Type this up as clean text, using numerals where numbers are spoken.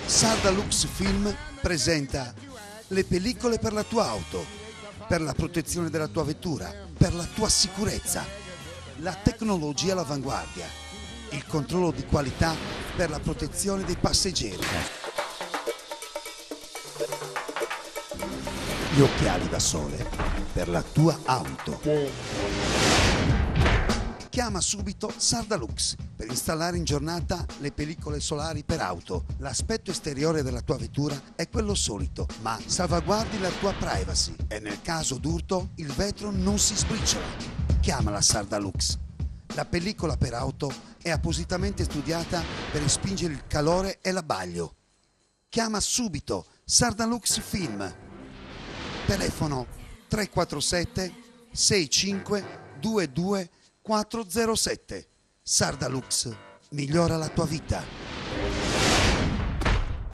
Sardalux Film presenta le pellicole per la tua auto, per la protezione della tua vettura, per la tua sicurezza, la tecnologia all'avanguardia, il controllo di qualità per la protezione dei passeggeri, gli occhiali da sole per la tua auto. Chiama subito Sardalux per installare in giornata le pellicole solari per auto. L'aspetto esteriore della tua vettura è quello solito, ma salvaguardi la tua privacy e nel caso d'urto il vetro non si sbriciola. Chiama la Sardalux. La pellicola per auto è appositamente studiata per respingere il calore e l'abbaglio. Chiama subito Sardalux Film. Telefono 347 6522 407. Sardalux migliora la tua vita.